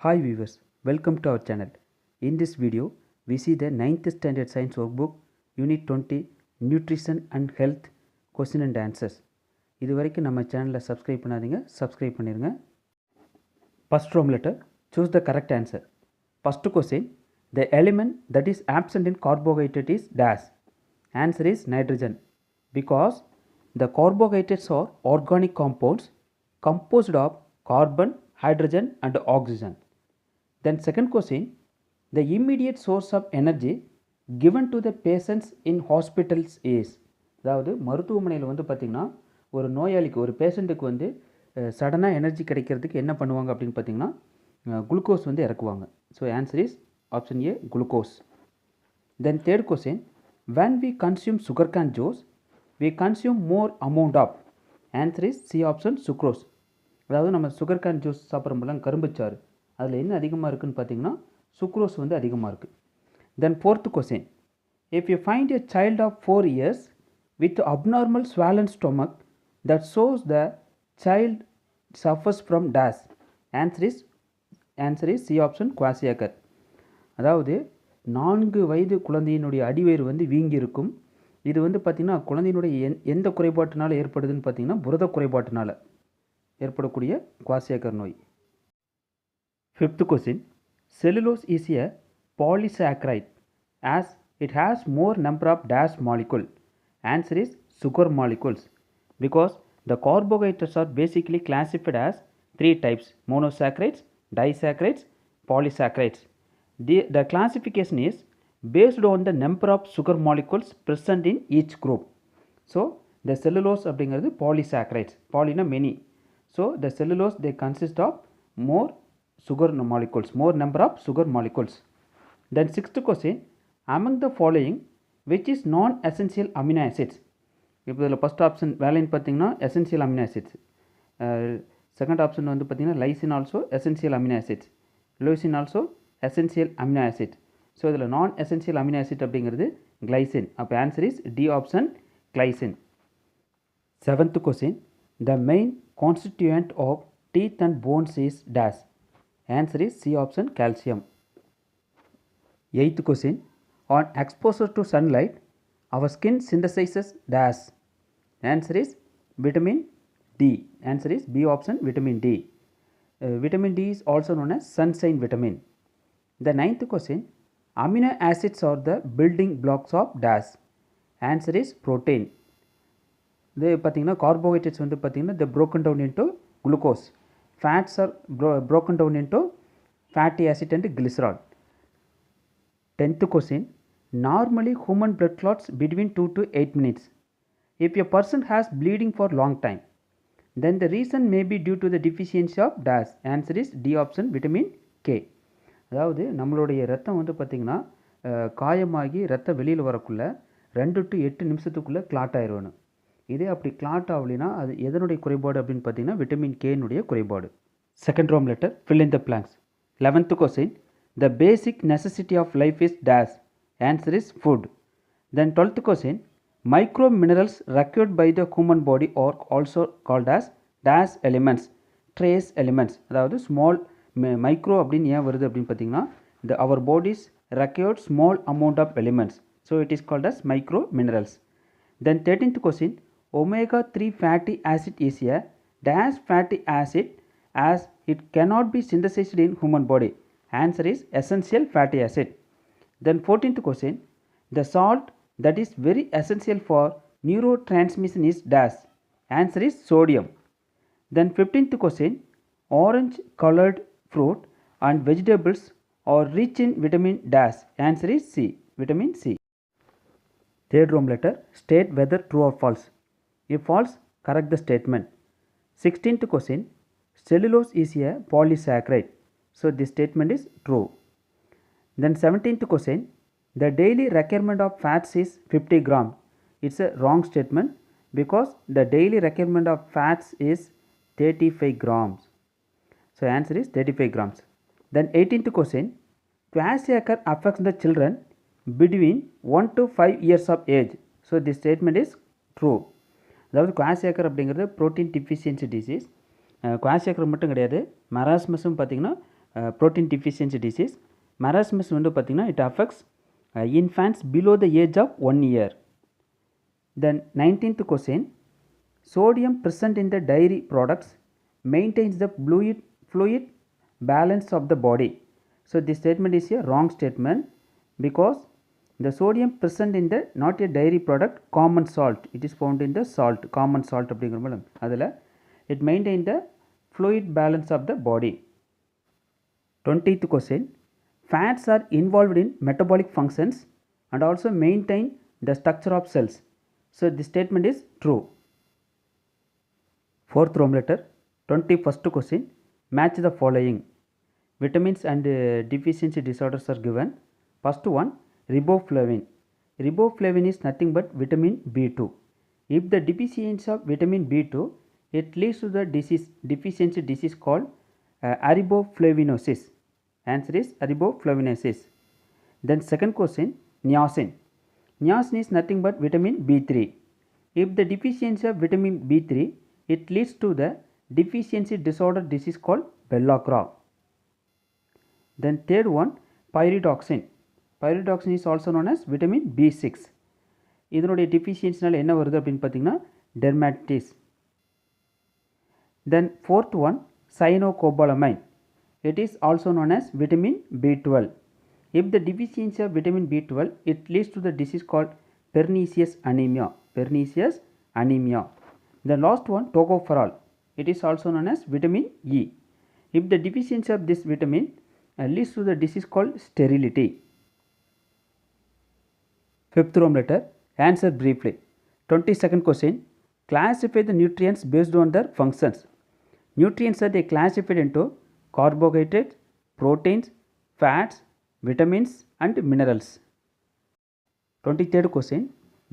Hi viewers, welcome to our channel. In this video, we see the 9th standard science workbook, unit 20, nutrition and health, question and answers. இது வரைக்கும் நம்ம சேனலை subscribe பண்ணாதீங்க, subscribe பண்ணிருங்க. First room letter, choose the correct answer. First question, the element that is absent in carbohydrate is dash. Answer is nitrogen, because the carbohydrates are organic compounds composed of carbon, hydrogen and oxygen. Then second question, the immediate source of energy given to the patients in hospitals is. அதாவது மருத்துவமனையில் வந்து பார்த்திங்கன்னா ஒரு நோயாளிக்கு ஒரு பேஷண்ட்டுக்கு வந்து சடனாக எனர்ஜி கிடைக்கிறதுக்கு என்ன பண்ணுவாங்க அப்படின்னு பார்த்திங்கன்னா குளுக்கோஸ் வந்து இறக்குவாங்க. So answer is option A glucose. Then third question, when we consume sugarcane juice we consume more amount of. Answer is C option sucrose. அதாவது நம்ம சுகர்கேன் ஜூஸ் சாப்பிட்றோம்லாம் கரும்புச்சாறு, அதில் என்ன அதிகமாக இருக்குதுன்னு பார்த்தீங்கன்னா சுக்ரோஸ் வந்து அதிகமாக இருக்குது. Then fourth question, if you find a child of 4 years with abnormal swollen stomach that shows the child suffers from dash. Answer is C option kwashiorkor. அதாவது 4 வயது குழந்தையினுடைய அடிவயிறு வந்து வீங்கி இருக்கும். இது வந்து பார்த்திங்கன்னா குழந்தையினுடைய எந்த குறைபாட்டினால் ஏற்படுதுன்னு பார்த்திங்கன்னா புரத குறைபாட்டினால் ஏற்படக்கூடிய குவாசியாக்கர் நோய். Fifth question, cellulose is a polysaccharide as it has more number of dash molecule. Answer is sugar molecules, because the carbohydrates are basically classified as 3 types: monosaccharides, disaccharides, polysaccharides. The classification is based on the number of sugar molecules present in each group. So the cellulose அப்படிங்கிறது polysaccharides, polyna many. So the cellulose they consist of more sugar molecules, more number of sugar molecules. Then sixth question, among the following which is non-essential amino acids? இப்போ இதில் first option வேலைன்னு பார்த்தீங்கன்னா essential amino acids. Second option வந்து பார்த்தீங்கன்னா lysine also essential amino acids, leucine also essential amino acid. So இதில் non essential amino acid அப்படிங்கிறது glycine. அப்போ answer is D option glycine. Seventh question, the main constituent of teeth and bones is dash. Answer is C option calcium. Eighth question, on exposure to sunlight our skin synthesizes dash. Answer is vitamin D. Answer is B option vitamin D. Vitamin D is also known as sunshine vitamin. The ninth question, amino acids are the building blocks of dash. Answer is protein. இது பார்த்தீங்கன்னா carbohydrates வந்து பார்த்தீங்கன்னா they broken down into glucose. Fats are broken down into fatty acid and glycerol. 10th question, normally human blood clots between 2 to 8 minutes. If a person has bleeding for long time, then the reason may be due to the deficiency of dash. Answer is D option vitamin K. அதாவது நம்மளுடைய ரத்தம் வந்து பார்த்திங்கன்னா காயமாகி ரத்தம் வெளியில் வரக்குள்ள 2 to 8 நிமிஷத்துக்குள்ளே Claude ஆயிடுவேணும். இதே அப்படி கிளாட் ஆகலைன்னா அது எதனுடைய குறைபாடு அப்படின்னு பார்த்தீங்கன்னா விட்டமின் கேனுடைய குறைபாடு. Second from letter, fill in the blanks. 11th question, the basic necessity of life is dash. Answer is food. Then 12th question, micro minerals required by the human body are also called as dash elements, trace elements. அதாவது small micro அப்படின்னு ஏன் வருது அப்படின்னு பார்த்தீங்கன்னா our bodies required small amount of elements, so it is called as micro minerals. Then 13th question, omega 3 fatty acid is a dash fatty acid as it cannot be synthesized in human body. Answer is essential fatty acid. Then 14th question, the salt that is very essential for neurotransmission is dash. Answer is sodium. Then 15th question, orange colored fruit and vegetables are rich in vitamin dash. Answer is C, vitamin C. Third room letter, state whether true or false. If false, correct the statement. 16th question, cellulose is a polysaccharide, so this statement is true. Then 17th question, the daily requirement of fats is 50 grams. It's a wrong statement because the daily requirement of fats is 35 grams. So answer is 35 grams. Then 18th question, kwashiorkor affects the children between 1 to 5 years of age. So this statement is true. அதாவது குவாசியாக்கர் அப்படிங்கிறது protein deficiency disease. குவாசியாக்கர் மட்டும் கிடையாது, மராஸ்மஸும் பார்த்திங்கன்னா protein deficiency disease. Marasmus வந்து பார்த்திங்கன்னா it affects infants below the age of 1 year. Then 19th question, sodium present in the dairy products maintains the fluid balance of the body. So this statement is a wrong statement because the sodium present in the not a dairy product, common salt, it is found in the salt, common salt அப்படிங்கிற அதில் it maintain the fluid balance of the body. 20th question, fats are involved in metabolic functions and also maintain the structure of cells. So this statement is true. Fourth Roman letter, 21st question, match the following. Vitamins and deficiency disorders are given. First one, riboflavin. Riboflavin is nothing but vitamin B2. If the deficiency of vitamin B2, it leads to the deficiency disease called araboflavinosis. Answer is araboflavinosis. Then second question, niacin. Niacin is nothing but vitamin B3. If the deficiency of vitamin B3, it leads to the deficiency disorder disease called Bellacra. Then third one, pyridoxine. Pyridoxine is also known as vitamin B6. இதனுடைய deficiencyனால என்ன வருது அப்படின்னு பார்த்தீங்கன்னா dermatitis. Then fourth one, cyanocobalamin. It is also known as vitamin B12. If the deficiency of vitamin B12, it leads to the disease called pernicious anemia. Pernicious anemia. The last one, tocopherol. It is also known as vitamin E. If the deficiency of this vitamin leads to the disease called sterility. Fifth Roman letter, answer briefly. 22nd question, classify the nutrients based on their functions. Nutrients are they classified into carbohydrates, proteins, fats, vitamins and minerals. 23rd question,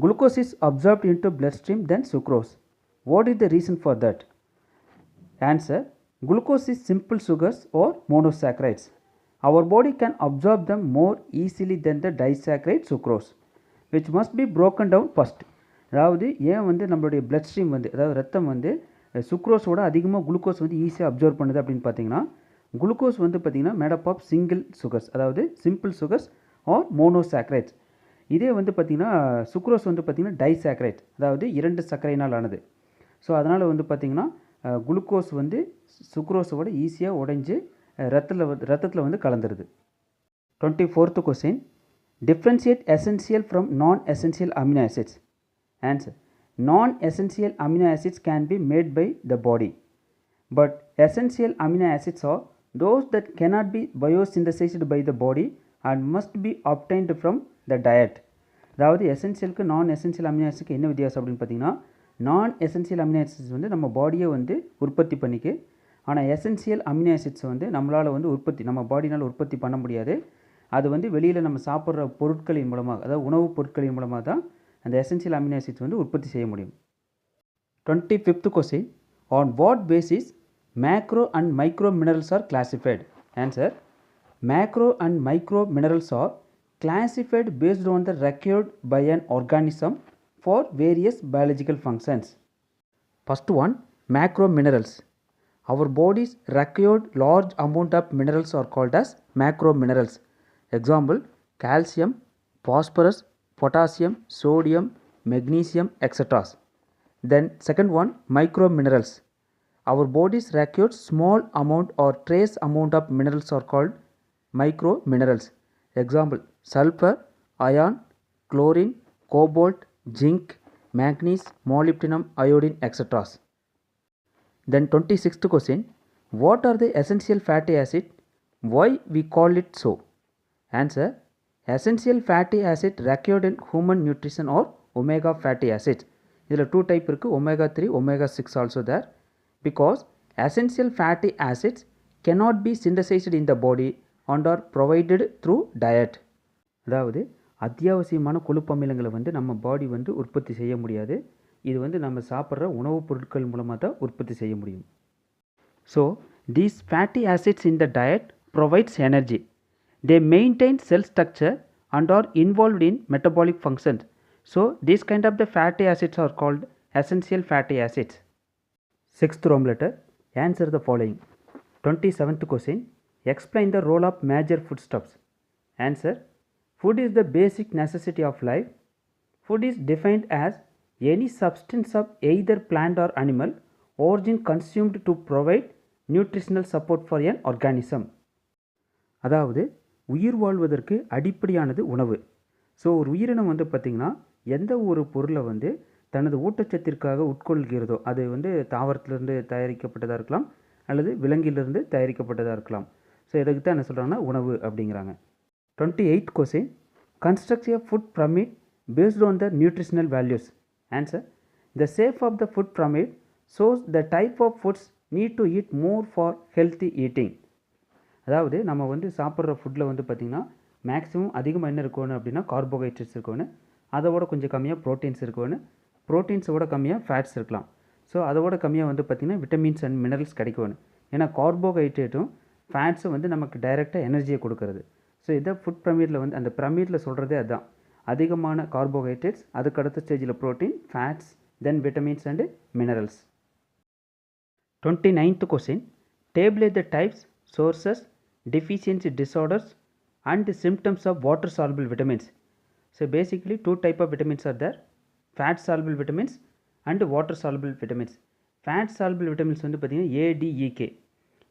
glucose is absorbed into bloodstream than sucrose. What is the reason for that? Answer, glucose is simple sugars or monosaccharides. Our body can absorb them more easily than the disaccharide sucrose, which must be broken down first. அதாவது ஏன் வந்து நம்மளுடைய blood stream வந்து அதாவது ரத்தம் வந்து சுக்ரோஸோட அதிகமாக glucose வந்து ஈஸியாக அப்சர்வ் பண்ணுது அப்படின்னு பார்த்தீங்கன்னா குளுக்கோஸ் வந்து பார்த்திங்கன்னா மேடப் ஆஃப் சிங்கிள் சுகர்ஸ், அதாவது சிம்பிள் சுகர்ஸ் ஆர் மோனோசாக்ரைட்ஸ். இதே வந்து பார்த்திங்கன்னா சுக்ரோஸ் வந்து பார்த்திங்கன்னா டைசாக்ரைட்ஸ், அதாவது 2 சர்க்கரையினால் ஆனது. ஸோ அதனால் வந்து பார்த்திங்கன்னா குளுக்கோஸ் வந்து சுக்ரோஸோட ஈஸியாக உடைஞ்சு ரத்தத்தில் வந்து கலந்துருது. 24th question, differentiate essential from non-essential amino acids. Answer, non-essential amino acids can be made by the body, but essential amino acids are those that cannot be biosynthesized by the body and must be obtained from the diet. அதாவது எசென்சியலுக்கு நான் essential amino ஆசிட்க்கு என்ன வித்தியாசம் அப்படின்னு பார்த்தீங்கன்னா, நான் essential amino acids வந்து நம்ம பாடியை வந்து உற்பத்தி பண்ணிக்கு, ஆனால் எசென்சியல் அமினோ ஆசிட்ஸ் வந்து நம்மளால் வந்து நம்ம பாடினால் உற்பத்தி பண்ண முடியாது. அது வந்து வெளியில் நம்ம சாப்பிட்ற பொருட்களின் மூலமாக, அதாவது உணவுப் பொருட்களின் மூலமாக தான் அந்த எசென்சியல் அமினோ ஆசிட்ஸ் வந்து உற்பத்தி செய்ய முடியும். 25th question, on what basis macro and micro minerals are classified? Answer, macro and micro minerals are classified based on the required by an organism for various biological functions. First one, macro minerals. Our body's required large amount of minerals are called as macro minerals. Example, calcium, phosphorus, potassium, sodium, magnesium, etc. Then second one, micro minerals. Our body's required small amount or trace amount of minerals are called micro minerals. Example, sulfur, iron, chlorine, cobalt, zinc, manganese, molybdenum, iodine, etc. Then 26th question, what are the essential fatty acids? Why we call it so? Answer, essential fatty acid required in human nutrition or omega fatty acids. இதில் 2 type இருக்குது, omega 3, omega 6 also there. Because essential fatty acids cannot be synthesized in the body and are provided through diet. அதாவது அத்தியாவசியமான கொழுப்பமிலங்களை வந்து நம்ம பாடி வந்து உற்பத்தி செய்ய முடியாது. இது வந்து நம்ம சாப்பிட்ற உணவுப் பொருட்கள் மூலமாக தான் உற்பத்தி செய்ய முடியும். So these fatty acids in the diet provides energy. They maintain cell structure and are involved in metabolic functions. So these kind of the fatty acids are called essential fatty acids. 6th Roman letter, answer the following. 27th question, Explain the role of major foodstuffs. Answer. Food is the basic necessity of life. Food is defined as any substance of either plant or animal origin consumed to provide nutritional support for an organism. அதாவது உயிர் வாழ்வதற்கு அடிப்படையானது உணவு. So ஒரு உயிரினம் வந்து பார்த்திங்கன்னா எந்த ஒரு பொருளை வந்து தனது ஊட்டச்சத்திற்காக உட்கொள்கிறதோ அது வந்து தாவரத்திலிருந்து தயாரிக்கப்பட்டதாக இருக்கலாம் அல்லது விலங்கிலிருந்து தயாரிக்கப்பட்டதாக இருக்கலாம். ஸோ இதுக்கு தான் என்ன சொல்கிறாங்கன்னா உணவு அப்படிங்கிறாங்க. 28th question. Construct a food pyramid based on the nutritional values. Answer. The shape of the food pyramid shows the type of foods need to eat more for healthy eating. அதாவது நம்ம வந்து சாப்பிட்ற ஃபுட்டில் வந்து பார்த்திங்கன்னா மேக்ஸிமம் அதிகமாக என்ன இருக்கணும் அப்படின்னா கார்போஹைட்ரேட்ஸ் இருக்கணும், அதோட கொஞ்சம் கம்மியாக ப்ரோட்டீன்ஸ் இருக்கணும், ப்ரோட்டீன்ஸோட கம்மியாக ஃபேட்ஸ் இருக்கலாம். ஸோ அதோட கம்மியாக வந்து பார்த்திங்கன்னா விட்டமின்ஸ் அண்ட் மினரல்ஸ் கிடைக்கணும். ஏன்னா கார்போஹைட்ரேட்டும் ஃபேட்ஸும் வந்து நமக்கு டைரெக்டாக எனர்ஜியை கொடுக்கறது. ஸோ இதை ஃபுட் பிரமிடில் வந்து அந்த பிரமிடில் சொல்கிறதே அதுதான். அதிகமான கார்போஹைட்ரேட்ஸ், அதுக்கு அடுத்த ஸ்டேஜில் protein, fats, then vitamins and minerals. 29th question. Tabulate the types, sources, deficiency disorders and the symptoms of water soluble vitamins. So basically two type of vitamins are there, fat soluble vitamins and water soluble vitamins. Fat soluble vitamins வந்து பார்த்தீங்கன்னா A, D, E, K.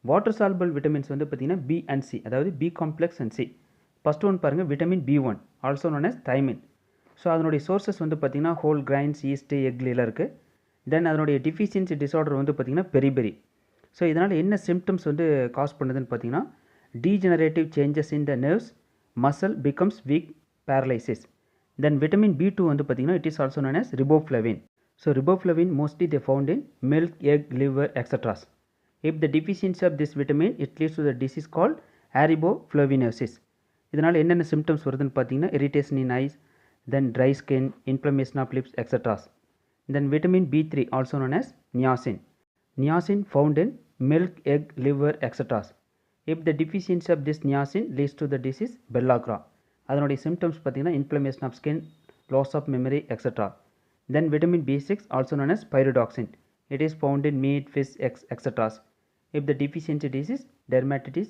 Water soluble vitamins வந்து பார்த்திங்கன்னா B and C, அதாவது B complex and C. First one பாருங்கள் vitamin B1 also known as thiamine. So அதனுடைய sources வந்து பார்த்திங்கன்னா whole grains, east, எக்லாம் இருக்குது. தென் அதனுடைய டிஃபிஷியன்சி டிஸார்டர் வந்து பார்த்திங்கன்னா பெரிபெரி. ஸோ இதனால் என்ன சிம்டம்ஸ் வந்து காஸ் பண்ணுதுன்னு பார்த்திங்கன்னா degenerative changes in the nerves, muscle becomes week, paralysis. Then vitamin B2 வந்து பார்த்திங்கன்னா it is also known as riboflavin. So riboflavin mostly they found in milk, egg, liver extras. If the deficiency of this vitamin, it leads to the disease called araboflavinosis. இதனால் என்னென்ன symptoms வருதுன்னு பார்த்தீங்கன்னா irritation in eyes, then dry skin, inflammation of lips extras. Then vitamin B3 also known as niacin. Niacin found in milk, egg, liver extras. If the deficiency of this niacin leads to the disease pellagra. அதனுடைய symptoms பார்த்தீங்கன்னா inflammation of skin, loss of memory extra. Then vitamin B6 also known as pyridoxine. It is found in meat, fish, etc. If the deficiency disease dermatitis,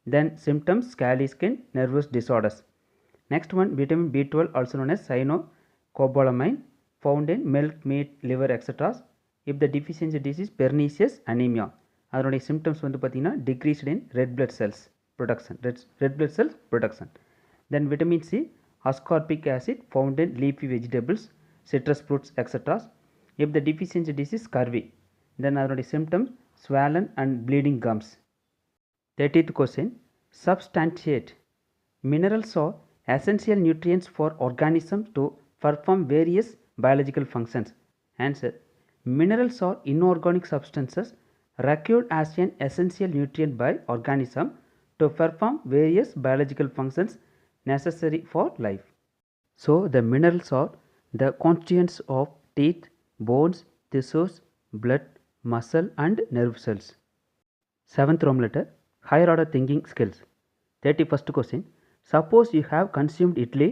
then symptoms scaly skin, nervous disorders. Next one vitamin B12 also known as cyanocobalamin, found in milk, meat, liver, etc. If the deficiency disease pernicious anemia. அதனுடைய symptoms வந்து பார்த்தீங்கன்னா decreased in red blood cells production, red blood cells production. Then vitamin C, ascorbic acid, found in leafy vegetables, citrus fruits, etc. If the deficiency disease scurvy, then அதனுடைய symptoms swollen and bleeding gums. 30th question. Substantiate. Minerals are essential nutrients for organisms to perform various biological functions. Answer. Minerals are inorganic substances required as an essential nutrient by organism to perform various biological functions necessary for life. So the minerals are the constituents of teeth, bones, tissues, blood, muscle and nerve cells. 7th Roman letter. Higher order thinking skills. 31st question. Suppose you have consumed idli,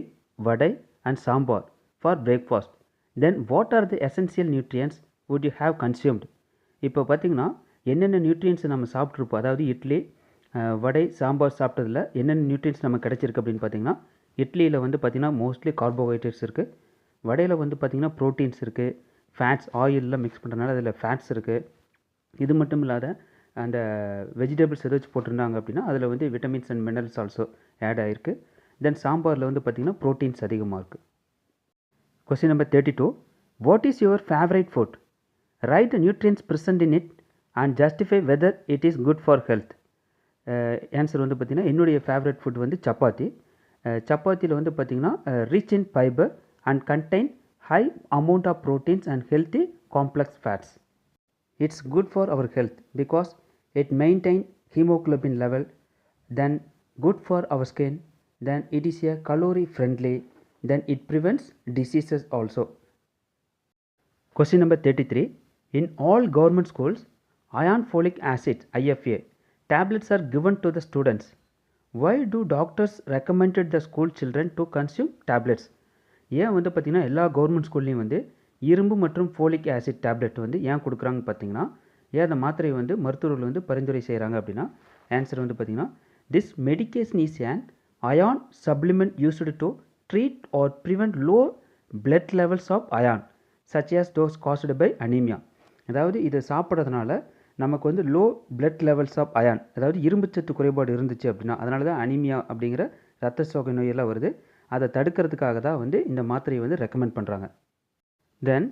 vadai and sambar for breakfast. Then what are the essential nutrients would you have consumed? இப்போ பார்த்தீங்கன்னா என்னென்ன nutrients நம்ம சாப்பிட்ருப்போம், அதாவது இட்லி, வடை, சாம்பார் சாப்பிட்டதில் என்னென்ன nutrients நமக்கு கிடச்சிருக்கு அப்படின்னு பார்த்தீங்கன்னா இட்லியில் வந்து பார்த்திங்கன்னா மோஸ்ட்லி கார்போஹைட்ரேட்ஸ் இருக்குது, வடையில் வந்து பார்த்திங்கன்னா ப்ரோட்டீன்ஸ் இருக்குது, ஃபேட்ஸ் ஆயிலில் மிக்ஸ் பண்ணுறதுனால அதில் ஃபேட்ஸ் இருக்குது. இது மட்டும் இல்லாத அந்த வெஜிடபிள்ஸ் ஏதாச்சும் போட்டிருந்தாங்க அப்படின்னா அதில் வந்து vitamins and minerals also add ஆகிருக்கு. தென் சாம்பாரில் வந்து பார்த்திங்கன்னா ப்ரோட்டீன்ஸ் அதிகமாக இருக்குது. Question number 32. What is your favourite food? Write the nutrients present in it and justify whether it is good for health. Answer வந்து பார்த்திங்கன்னா என்னுடைய ஃபேவரட் ஃபுட் வந்து சப்பாத்தி. சப்பாத்தியில் வந்து பார்த்திங்கன்னா rich in fibre and contain high amount of proteins and healthy complex fats. It's good for our health because it maintains hemoglobin level, then good for our skin, then it is a calorie friendly, then it prevents diseases also. Question number 33. In all government schools, iron folic acid IFA tablets are given to the students. Why do doctors recommended the school children to consume tablets? ஏன் வந்து பார்த்திங்கன்னா எல்லா government ஸ்கூல்லையும் வந்து இரும்பு மற்றும் folic acid tablet வந்து ஏன் கொடுக்குறாங்கன்னு பார்த்தீங்கன்னா, ஏன் அந்த மாத்திரையை வந்து மருத்துவர்கள் வந்து பரிந்துரை செய்கிறாங்க அப்படின்னா, ஆன்சர் வந்து பார்த்திங்கன்னா This medication is an iron supplement used to treat or prevent low blood levels of iron such as those caused by anemia. அதாவது இதை சாப்பிட்றதுனால நமக்கு வந்து low blood levels of iron, அதாவது இரும்புச்சத்து குறைபாடு இருந்துச்சு அப்படின்னா, அதனால தான் அனீமியா அப்படிங்கிற இரத்த சோகை நோயெல்லாம் வருது. அதை தடுக்கிறதுக்காக தான் வந்து இந்த மாத்திரையை வந்து ரெக்கமெண்ட் பண்ணுறாங்க. Then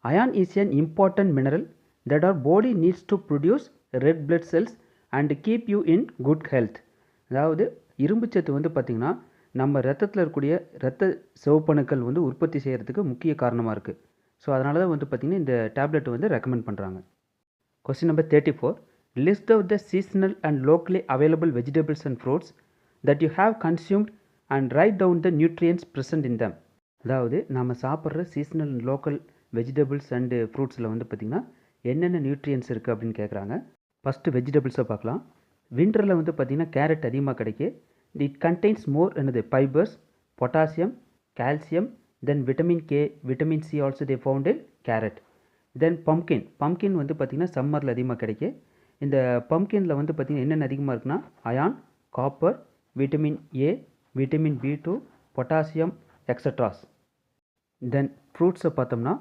iron is an important mineral that our body needs to produce red blood cells and keep you in good health. அதாவது இரும்புச்சத்து வந்து பார்த்திங்கன்னா நம்ம ரத்தத்தில் இருக்கக்கூடிய இரத்த சிவப்பணுக்கள் வந்து உற்பத்தி செய்கிறதுக்கு முக்கிய காரணமாக இருக்குது. ஸோ அதனால தான் வந்து பார்த்திங்கன்னா இந்த டேப்லெட் வந்து ரெக்கமெண்ட் பண்ணுறாங்க. Question number 34. List out the seasonal and locally available vegetables and fruits that you have consumed and write down the nutrients present in them. அதாவது நம்ம சாப்பிட்ற seasonal and local vegetables and ஃப்ரூட்ஸில் வந்து பார்த்திங்கன்னா என்னென்ன nutrients இருக்குது அப்படின்னு கேட்குறாங்க. ஃபஸ்ட்டு வெஜிடபிள்ஸை பார்க்கலாம். விண்டரில் வந்து பார்த்திங்கன்னா கேரட் அதிகமாக கிடைக்கும். இட் கண்டெய்ன்ஸ் மோர் என்னது fibres, potassium, calcium, then vitamin K, vitamin C also they found in carrot. Then pumpkin வந்து பார்த்திங்கன்னா சம்மரில் அதிகமாக கிடைக்கும். இந்த பம்கினில் வந்து பார்த்திங்கன்னா என்னென்ன அதிகமாக இருக்குன்னா iron, copper, vitamin A, vitamin பி2, பொட்டாசியம் எக்ஸட்ராஸ். தென் ஃப்ரூட்ஸை பார்த்தோம்னா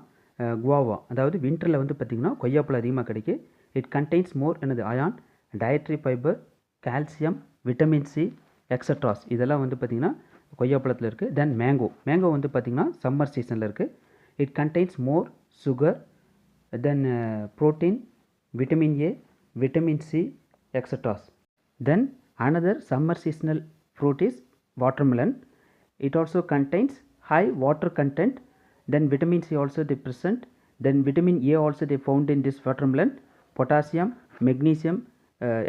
குவாவா, அதாவது விண்டரில் வந்து பார்த்திங்கன்னா கொய்யாப்பழம் அதிகமாக கிடைக்கும். இட் கண்டெய்ன்ஸ் மோர் என்னது iron, dietary fibre, calcium, vitamin C extras. இதெல்லாம் வந்து பார்த்திங்கன்னா கொய்யாப்பழத்தில் இருக்குது. தென் மேங்கோ வந்து பார்த்திங்கன்னா சம்மர் சீசனில் இருக்குது. It contains more sugar, then protein, vitamin A, vitamin C extras. Then another summer seasonal fruit is watermelon. It also contains high water content. Then vitamin C also they present. Then vitamin A also they found in this watermelon. Potassium, magnesium,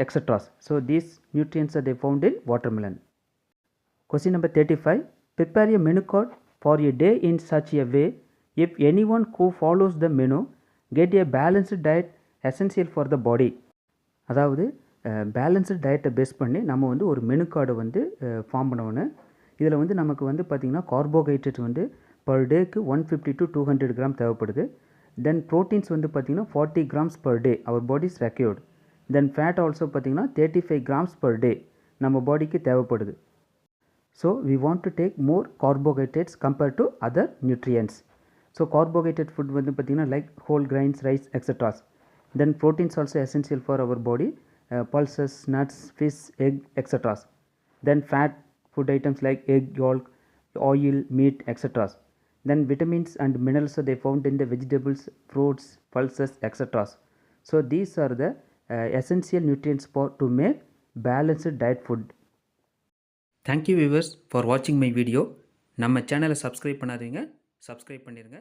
etc. So these nutrients are they found in watermelon. Question number 35. Prepare a menu card for a day in such a way if anyone who follows the menu get a balanced diet essential for the body. அதாவது balanced டயட்டை base பண்ணி நம்ம வந்து ஒரு menu கார்டை வந்து form பண்ணணும். இதில் வந்து நமக்கு வந்து பார்த்திங்கன்னா கார்போஹைட்ரேட் வந்து பர் டேக்கு 150 to 200 கிராம் தேவைப்படுது. தென் ப்ரோட்டீன்ஸ் வந்து பார்த்திங்கன்னா 40 grams per day our body's required. Then fat also பார்த்திங்கன்னா 35 கிராம்ஸ் பர் டே நம்ம பாடிக்கு தேவைப்படுது. So we want to take more carbohydrates compared to other nutrients. So carbohydrate food வந்து பார்த்திங்கன்னா like whole grains, rice extras. Then proteins also essential for our body, pulses, nuts, fish, egg, etc. Then fat food items like egg yolk, oil, meat, etc. Then vitamins and minerals are they found in the vegetables, fruits, pulses, etc. So these are the essential nutrients for to make balanced diet food. Thank you viewers for watching my video. நம்ம சேனலை subscribe பண்ணாதீங்க, subscribe பண்ணிடுங்க.